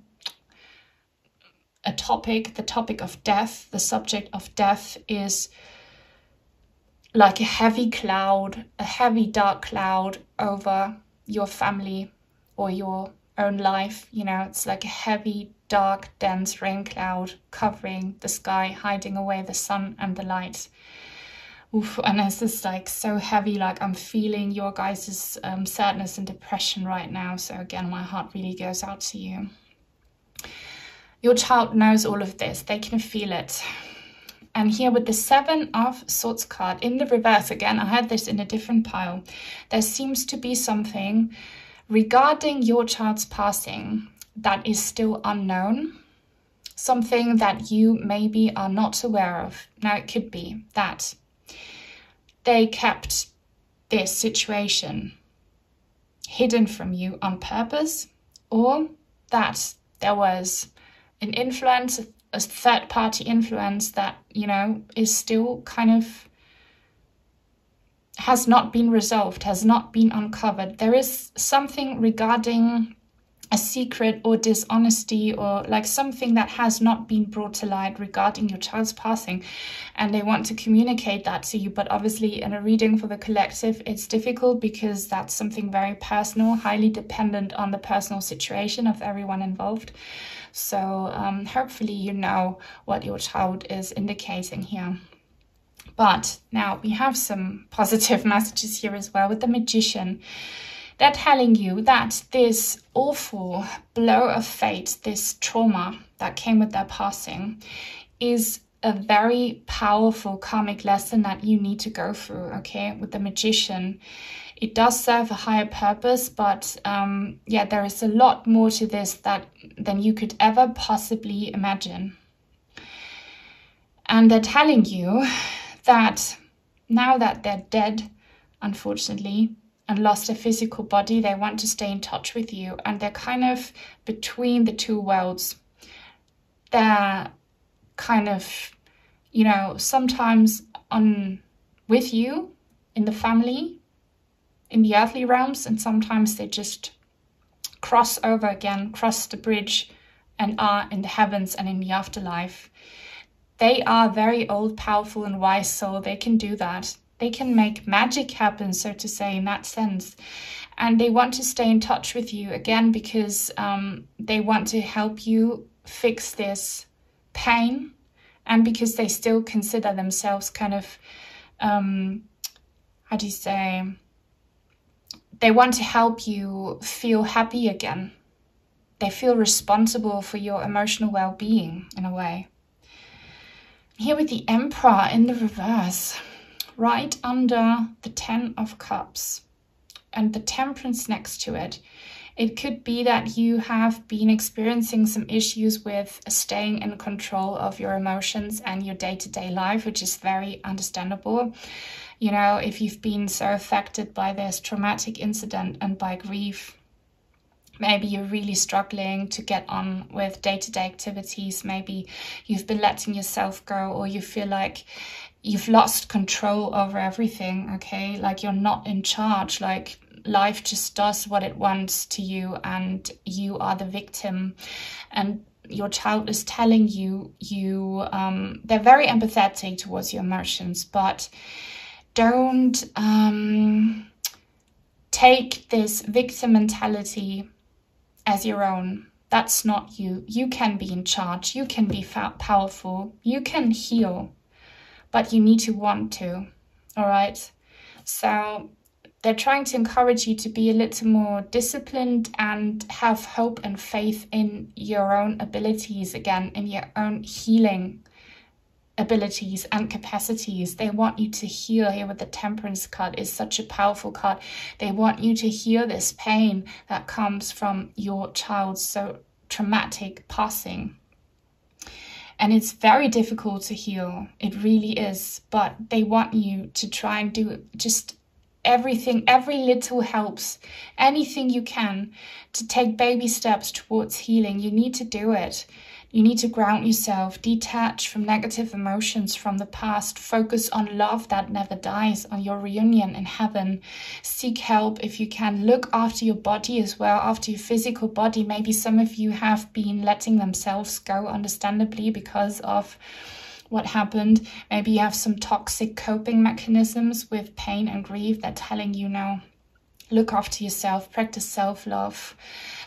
a topic, the topic of death, the subject of death is like a heavy cloud, a heavy dark cloud over your family or your own life. You know, it's like a heavy, dark, dense rain cloud covering the sky, hiding away the sun and the light. Oof, and it's just like so heavy, like I'm feeling your guys' sadness and depression right now. So again, my heart really goes out to you. Your child knows all of this. They can feel it. And here with the 7 of Swords card in the reverse, again, I had this in a different pile. There seems to be something regarding your child's passing that is still unknown. Something that you maybe are not aware of. Now, it could be that they kept this situation hidden from you on purpose, or that there was an influence, a third-party influence that, you know, is still kind of, has not been resolved, has not been uncovered. There is something regarding a secret or dishonesty, or like something that has not been brought to light regarding your child's passing, and they want to communicate that to you. But obviously in a reading for the collective, it's difficult because that's something very personal, highly dependent on the personal situation of everyone involved. So hopefully you know what your child is indicating here. But now we have some positive messages here as well with the Magician. They're telling you that this awful blow of fate, this trauma that came with their passing, is a very powerful karmic lesson that you need to go through, okay? With the Magician, it does serve a higher purpose, but yeah, there is a lot more to this than you could ever possibly imagine. And they're telling you that now that they're dead, unfortunately, and lost a physical body, they want to stay in touch with you, and they're kind of between the two worlds. They're kind of, you know, sometimes with you in the family, in the earthly realms, and sometimes they just cross over again, cross the bridge, and are in the heavens and in the afterlife. They are very old, powerful, and wise, so they can do that. They can make magic happen, so to say, in that sense. And they want to stay in touch with you, again, because they want to help you fix this pain, and because they still consider themselves kind of, how do you say, they want to help you feel happy again. They feel responsible for your emotional well-being in a way. Here with the Emperor in the reverse, right under the 10 of Cups and the Temperance next to it. It could be that you have been experiencing some issues with staying in control of your emotions and your day-to-day life, which is very understandable. You know, if you've been so affected by this traumatic incident and by grief, maybe you're really struggling to get on with day-to-day activities. Maybe you've been letting yourself go, or you feel like you've lost control over everything, okay? Like you're not in charge, like life just does what it wants to you and you are the victim. And your child is telling you, they're very empathetic towards your emotions, but don't take this victim mentality as your own. That's not you. You can be in charge. You can be powerful. You can heal, but you need to want to. All right. So they're trying to encourage you to be a little more disciplined and have hope and faith in your own abilities again, in your own healing abilities and capacities. They want you to heal. Here with the Temperance card is such a powerful card. They want you to heal this pain that comes from your child's so traumatic passing. And it's very difficult to heal. It really is. But they want you to try and do just everything. Every little helps. Anything you can to take baby steps towards healing. You need to do it. You need to ground yourself, detach from negative emotions from the past, focus on love that never dies, on your reunion in heaven. Seek help if you can. Look after your body as well, after your physical body. Maybe some of you have been letting themselves go, understandably, because of what happened. Maybe you have some toxic coping mechanisms with pain and grief that telling you, no, look after yourself, practice self-love.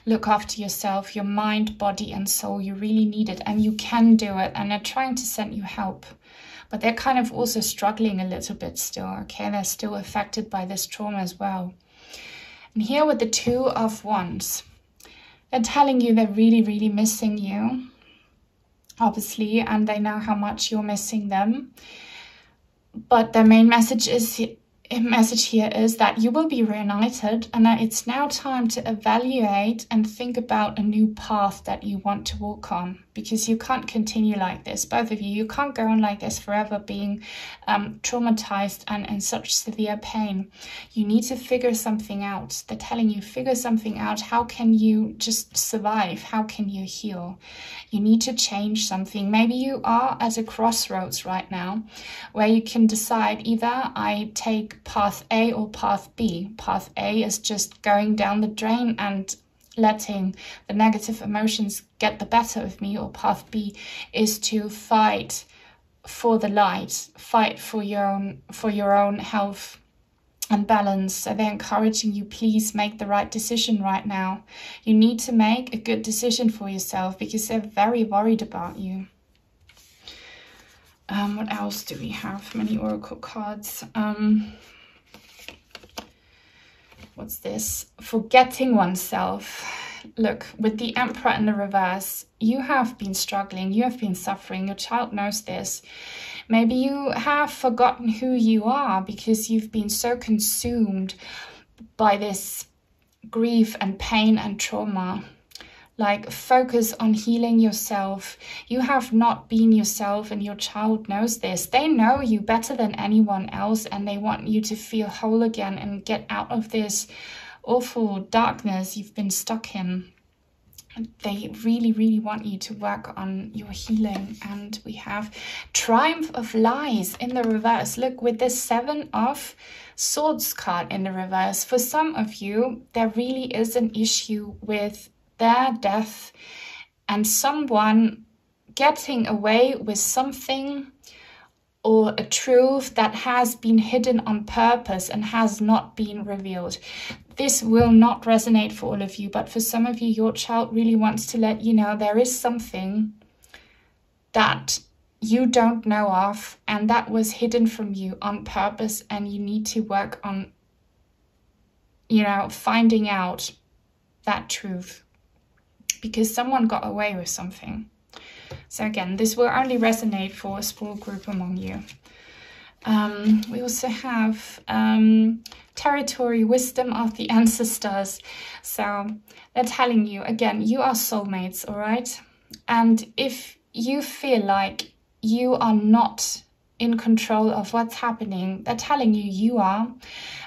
Look after yourself, your mind, body, and soul. You really need it, and you can do it. And they're trying to send you help, but they're kind of also struggling a little bit still, okay? They're still affected by this trauma as well. And here with the 2 of Wands, they're telling you they're really, really missing you, obviously, and they know how much you're missing them. But their main message here is that you will be reunited, and that it's now time to evaluate and think about a new path that you want to walk on, because you can't continue like this. Both of you, you can't go on like this forever, being traumatized and in such severe pain. You need to figure something out. They're telling you, figure something out. How can you just survive? How can you heal? You need to change something. Maybe you are at a crossroads right now where you can decide, either I take path A or path B. Path A is just going down the drain and letting the negative emotions get the better of me, or path B is to fight for the light, fight for your own health and balance. So they're encouraging you, please make the right decision right now. You need to make a good decision for yourself, because they're very worried about you. What else do we have? Many oracle cards. What's this? Forgetting oneself. Look, with the Emperor in the reverse, you have been struggling, you have been suffering, your child knows this. Maybe you have forgotten who you are because you've been so consumed by this grief and pain and trauma. Like, focus on healing yourself. You have not been yourself, and your child knows this. They know you better than anyone else, and they want you to feel whole again and get out of this awful darkness you've been stuck in. They really, really want you to work on your healing. And we have Triumph of Lies in the reverse. Look, with this 7 of Swords card in the reverse, for some of you, there really is an issue with their death and someone getting away with something or a truth that has been hidden on purpose and has not been revealed. This will not resonate for all of you, but for some of you, your child really wants to let you know there is something that you don't know of and that was hidden from you on purpose, and you need to work on, you know, finding out that truth because someone got away with something. So again, this will only resonate for a small group among you. We also have territory, wisdom of the ancestors. So they're telling you, again, you are soulmates, all right? And if you feel like you are not in control of what's happening, they're telling you you are.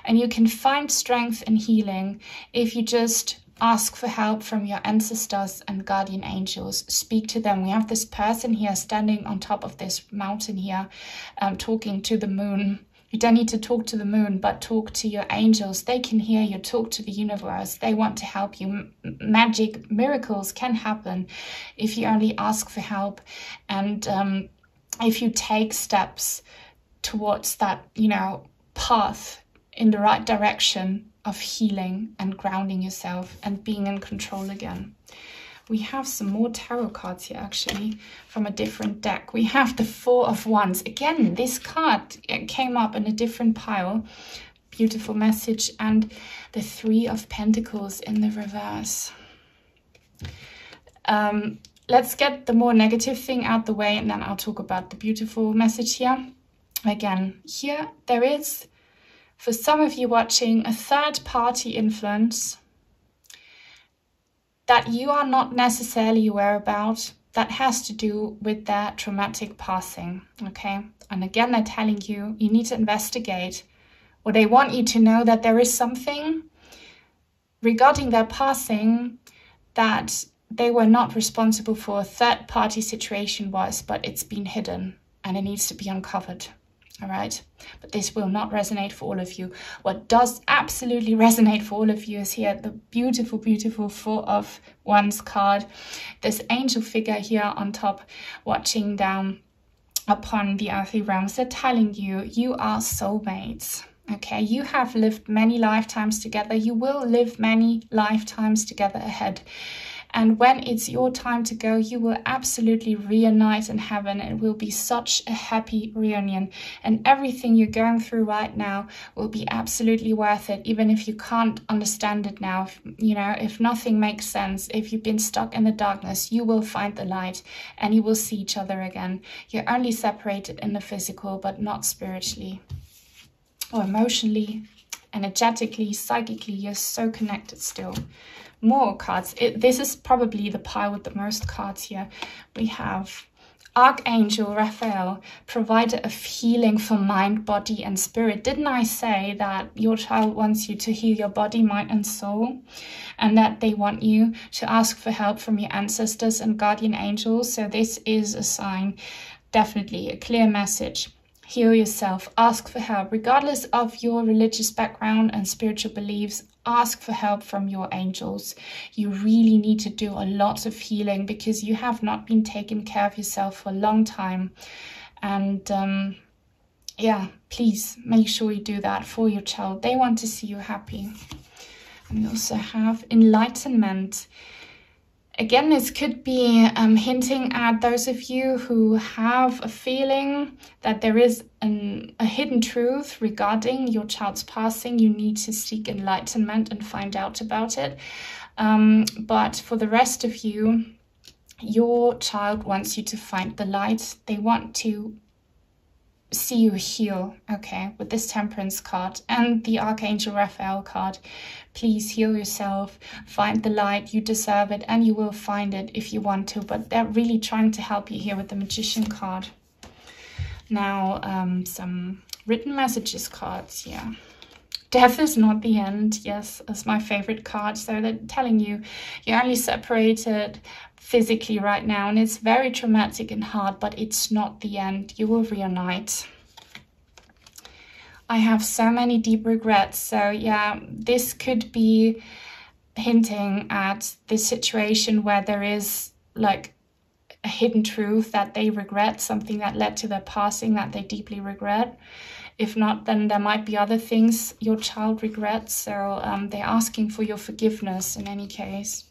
And you can find strength and healing if you just ask for help from your ancestors and guardian angels. Speak to them. We have this person here standing on top of this mountain here, talking to the moon. You don't need to talk to the moon, but talk to your angels. They can hear you. Talk to the universe. They want to help you. Magic, miracles can happen if you only ask for help. And if you take steps towards that, you know, path in the right direction of healing and grounding yourself and being in control again. We have some more tarot cards here, actually, from a different deck. We have the Four of Wands. Again, this card came up in a different pile. Beautiful message. And the Three of Pentacles in the reverse. Let's get the more negative thing out the way, and then I'll talk about the beautiful message here. Again, here there is, for some of you watching, a third-party influence that you are not necessarily aware about, that has to do with their traumatic passing, okay? And again, they're telling you, you need to investigate, or they want you to know that there is something regarding their passing that they were not responsible for. A third-party situation was, but it's been hidden and it needs to be uncovered. All right, but this will not resonate for all of you. What does absolutely resonate for all of you is here the beautiful, beautiful Four of Wands card. This angel figure here on top, watching down upon the earthly realms. They're telling you, you are soulmates. Okay, you have lived many lifetimes together. You will live many lifetimes together ahead. And when it's your time to go, you will absolutely reunite in heaven. It will be such a happy reunion. And everything you're going through right now will be absolutely worth it, even if you can't understand it now. You know, if nothing makes sense, if you've been stuck in the darkness, you will find the light and you will see each other again. You're only separated in the physical, but not spiritually or emotionally, energetically, psychically. You're so connected still. More cards. This is probably the pile with the most cards here. We have Archangel Raphael, provider of healing for mind, body, and spirit. Didn't I say that your child wants you to heal your body, mind, and soul? And that they want you to ask for help from your ancestors and guardian angels. So this is a sign, definitely a clear message. Heal yourself, ask for help, regardless of your religious background and spiritual beliefs. Ask for help from your angels. You really need to do a lot of healing because you have not been taking care of yourself for a long time. And yeah, please make sure you do that for your child. They want to see you happy. And we also have enlightenment. Again, this could be hinting at those of you who have a feeling that there is a hidden truth regarding your child's passing. You need to seek enlightenment and find out about it. But for the rest of you, your child wants you to find the light. They want to see you heal, okay, with this Temperance card and the Archangel Raphael card. Please heal yourself, find the light. You deserve it, and you will find it if you want to, but they're really trying to help you here with the Magician card. Now some written messages cards here. Death is not the end. Yes, that's my favorite card. So they're telling you you're only separated physically right now, and it's very traumatic and hard, but it's not the end. You will reunite. I have so many deep regrets. So yeah, this could be hinting at this situation where there is like a hidden truth that they regret, something that led to their passing that they deeply regret. If not, then there might be other things your child regrets. So they're asking for your forgiveness in any case.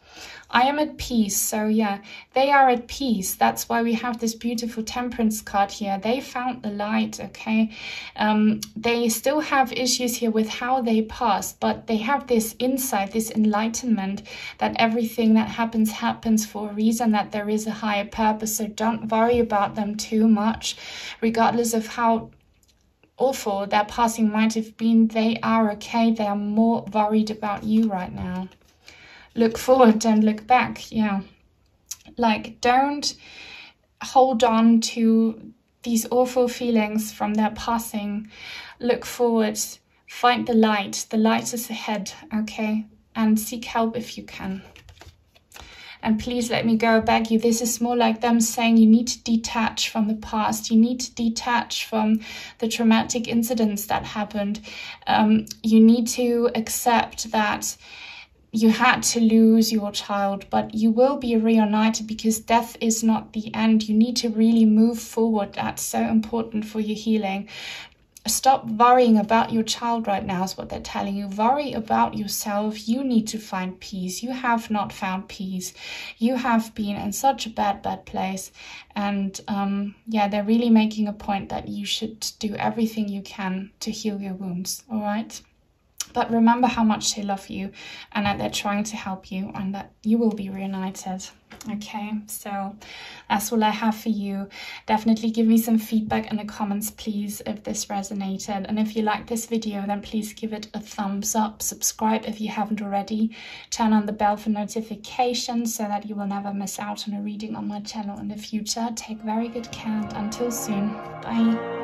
I am at peace. So yeah, they are at peace. That's why we have this beautiful Temperance card here. They found the light, okay? They still have issues here with how they passed, but they have this insight, this enlightenment that everything that happens for a reason, that there is a higher purpose. So don't worry about them too much, regardless of how awful their passing might have been. They are okay. They are more worried about you right now. Look forward, don't look back. Yeah, like, don't hold on to these awful feelings from their passing. Look forward, find the light. The light is ahead, okay? And seek help if you can. And please let me go, beg you. This is more like them saying you need to detach from the past. You need to detach from the traumatic incidents that happened. You need to accept that you had to lose your child, but you will be reunited, because death is not the end. You need to really move forward. That's so important for your healing. Stop worrying about your child right now is what they're telling you. Worry about yourself. You need to find peace. You have not found peace. You have been in such a bad place. And yeah, they're really making a point that you should do everything you can to heal your wounds, all right? But remember how much they love you, and that they're trying to help you, and that you will be reunited. Okay, so that's all I have for you. Definitely give me some feedback in the comments, please, if this resonated. And if you like this video, then please give it a thumbs up. Subscribe if you haven't already. Turn on the bell for notifications so that you will never miss out on a reading on my channel in the future. Take very good care, and until soon, bye.